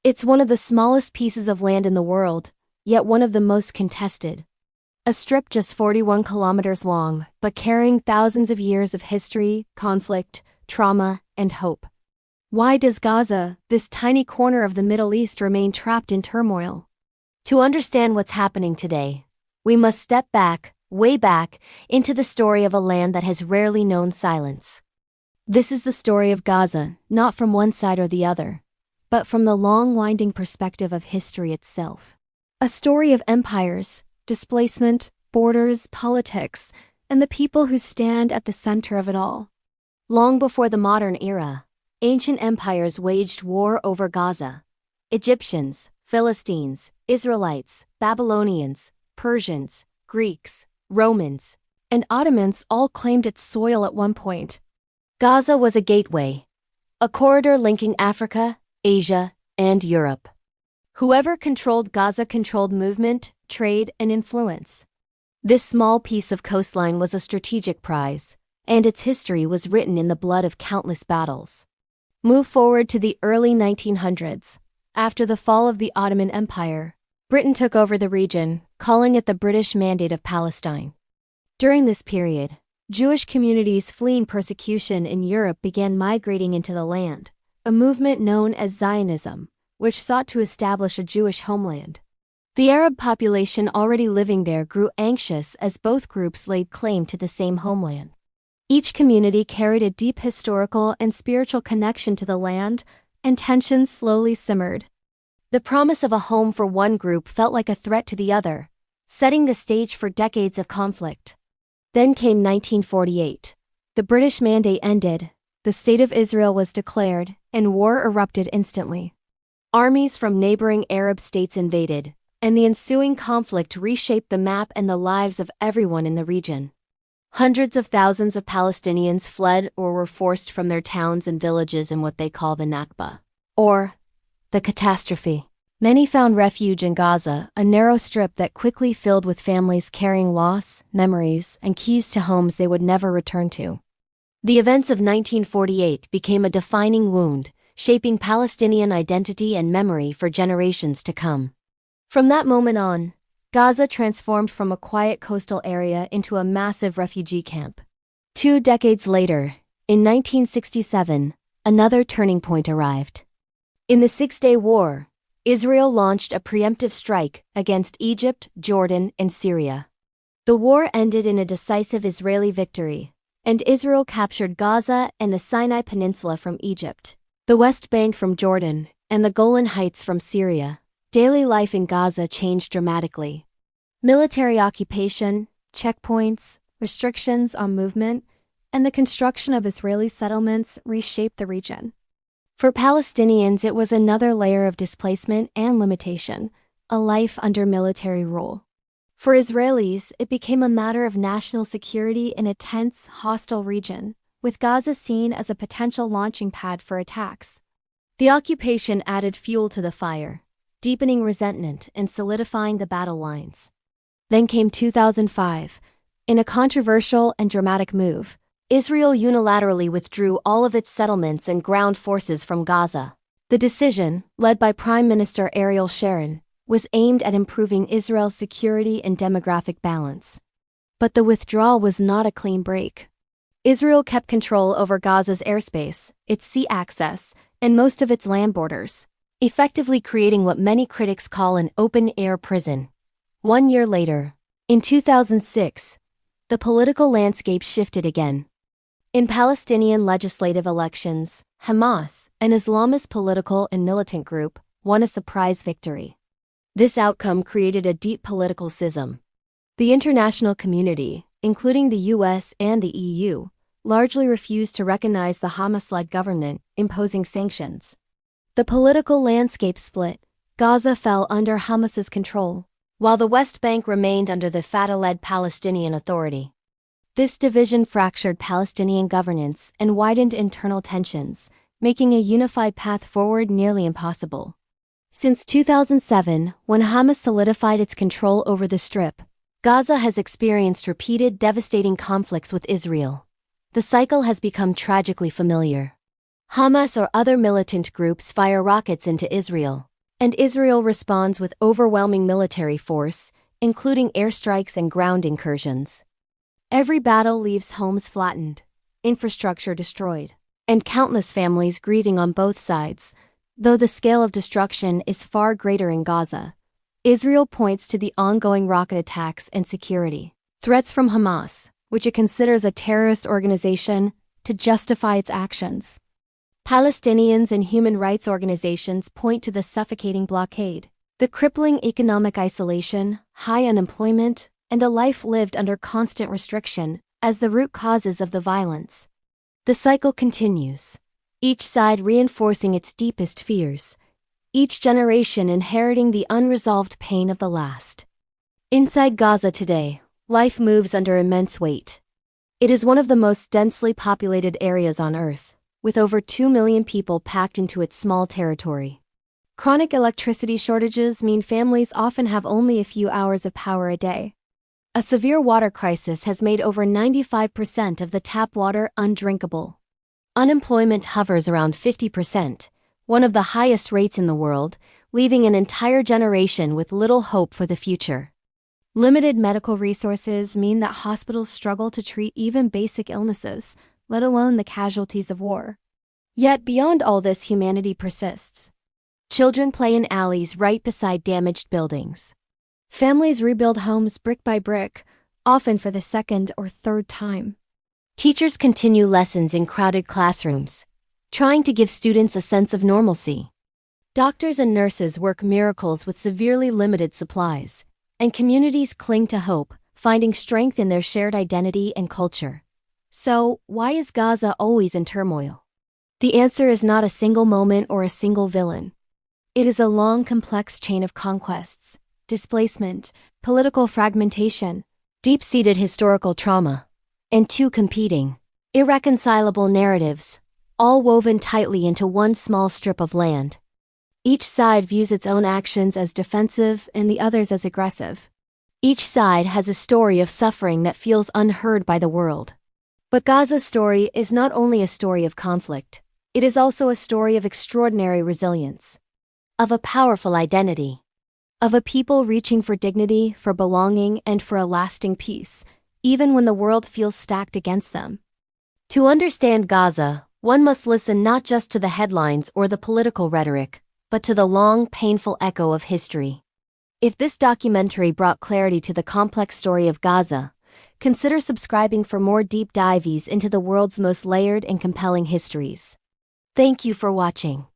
It's one of the smallest pieces of land in the world, yet one of the most contested. A strip just 41 kilometers long, but carrying thousands of years of history, conflict, trauma, and hope. Why does Gaza, this tiny corner of the Middle East, remain trapped in turmoil? To understand what's happening today, we must step back, way back, into the story of a land that has rarely known silence. This is the story of Gaza, not from one side or the other, but from the long winding perspective of history itself. A story of empires, displacement, borders, politics, and the people who stand at the center of it all. Long before the modern era, ancient empires waged war over Gaza. Egyptians, Philistines, Israelites, Babylonians, Persians, Greeks, Romans, and Ottomans all claimed its soil at one point. Gaza was a gateway, a corridor linking Africa, Asia, and Europe. Whoever controlled Gaza controlled movement, trade, and influence. This small piece of coastline was a strategic prize, and its history was written in the blood of countless battles. Move forward to the early 1900s. After the fall of the Ottoman Empire, Britain took over the region, calling it the British Mandate of Palestine. During this period, Jewish communities fleeing persecution in Europe began migrating into the land, a movement known as Zionism, which sought to establish a Jewish homeland. The Arab population already living there grew anxious as both groups laid claim to the same homeland. Each community carried a deep historical and spiritual connection to the land, and tensions slowly simmered. The promise of a home for one group felt like a threat to the other, setting the stage for decades of conflict. Then came 1948. The British Mandate ended, the State of Israel was declared, and war erupted instantly. Armies from neighboring Arab states invaded, and the ensuing conflict reshaped the map and the lives of everyone in the region. Hundreds of thousands of Palestinians fled or were forced from their towns and villages in what they call the Nakba, or the catastrophe. Many found refuge in Gaza, a narrow strip that quickly filled with families carrying loss, memories, and keys to homes they would never return to. The events of 1948 became a defining wound, shaping Palestinian identity and memory for generations to come. From that moment on, Gaza transformed from a quiet coastal area into a massive refugee camp. 2 decades later, in 1967, another turning point arrived. In the Six-Day War, Israel launched a preemptive strike against Egypt, Jordan, and Syria. The war ended in a decisive Israeli victory, and Israel captured Gaza and the Sinai Peninsula from Egypt, the West Bank from Jordan, and the Golan Heights from Syria. Daily life in Gaza changed dramatically. Military occupation, checkpoints, restrictions on movement, and the construction of Israeli settlements reshaped the region. For Palestinians, it was another layer of displacement and limitation, a life under military rule. For Israelis, it became a matter of national security in a tense, hostile region, with Gaza seen as a potential launching pad for attacks. The occupation added fuel to the fire, deepening resentment and solidifying the battle lines. Then came 2005. In a controversial and dramatic move, Israel unilaterally withdrew all of its settlements and ground forces from Gaza. The decision, led by Prime Minister Ariel Sharon, was aimed at improving Israel's security and demographic balance. But the withdrawal was not a clean break. Israel kept control over Gaza's airspace, its sea access, and most of its land borders, effectively creating what many critics call an open-air prison. 1 year later, in 2006, the political landscape shifted again. In Palestinian legislative elections, Hamas, an Islamist political and militant group, won a surprise victory. This outcome created a deep political schism. The international community, including the US and the EU, largely refused to recognize the Hamas-led government, imposing sanctions. The political landscape split. Gaza fell under Hamas's control, while the West Bank remained under the Fatah-led Palestinian Authority. This division fractured Palestinian governance and widened internal tensions, making a unified path forward nearly impossible. Since 2007, when Hamas solidified its control over the Strip, Gaza has experienced repeated devastating conflicts with Israel. The cycle has become tragically familiar. Hamas or other militant groups fire rockets into Israel, And Israel responds with overwhelming military force, including airstrikes and ground incursions. Every battle leaves homes flattened, infrastructure destroyed, and countless families grieving on both sides. Though the scale of destruction is far greater in Gaza, Israel points to the ongoing rocket attacks and security threats from Hamas, which it considers a terrorist organization, to justify its actions. Palestinians and human rights organizations point to the suffocating blockade, the crippling economic isolation, high unemployment, and a life lived under constant restriction as the root causes of the violence. The cycle continues, each side reinforcing its deepest fears, each generation inheriting the unresolved pain of the last. Inside Gaza today, life moves under immense weight. It is one of the most densely populated areas on Earth, with over 2 million people packed into its small territory. Chronic electricity shortages mean families often have only a few hours of power a day. A severe water crisis has made over 95% of the tap water undrinkable. Unemployment hovers around 50%, one of the highest rates in the world, leaving an entire generation with little hope for the future. Limited medical resources mean that hospitals struggle to treat even basic illnesses, let alone the casualties of war. Yet beyond all this, humanity persists. Children play in alleys right beside damaged buildings. Families rebuild homes brick by brick, often for the second or third time. Teachers continue lessons in crowded classrooms, trying to give students a sense of normalcy. Doctors and nurses work miracles with severely limited supplies, and communities cling to hope, finding strength in their shared identity and culture. So, why is Gaza always in turmoil? The answer is not a single moment or a single villain. It is a long, complex chain of conquests, displacement, political fragmentation, deep-seated historical trauma, and two competing, irreconcilable narratives, all woven tightly into one small strip of land. Each side views its own actions as defensive and the others as aggressive. Each side has a story of suffering that feels unheard by the world. But Gaza's story is not only a story of conflict, it is also a story of extraordinary resilience, of a powerful identity, of a people reaching for dignity, for belonging, and for a lasting peace, even when the world feels stacked against them. To understand Gaza, one must listen not just to the headlines or the political rhetoric, but to the long, painful echo of history. If this documentary brought clarity to the complex story of Gaza, consider subscribing for more deep dives into the world's most layered and compelling histories. Thank you for watching.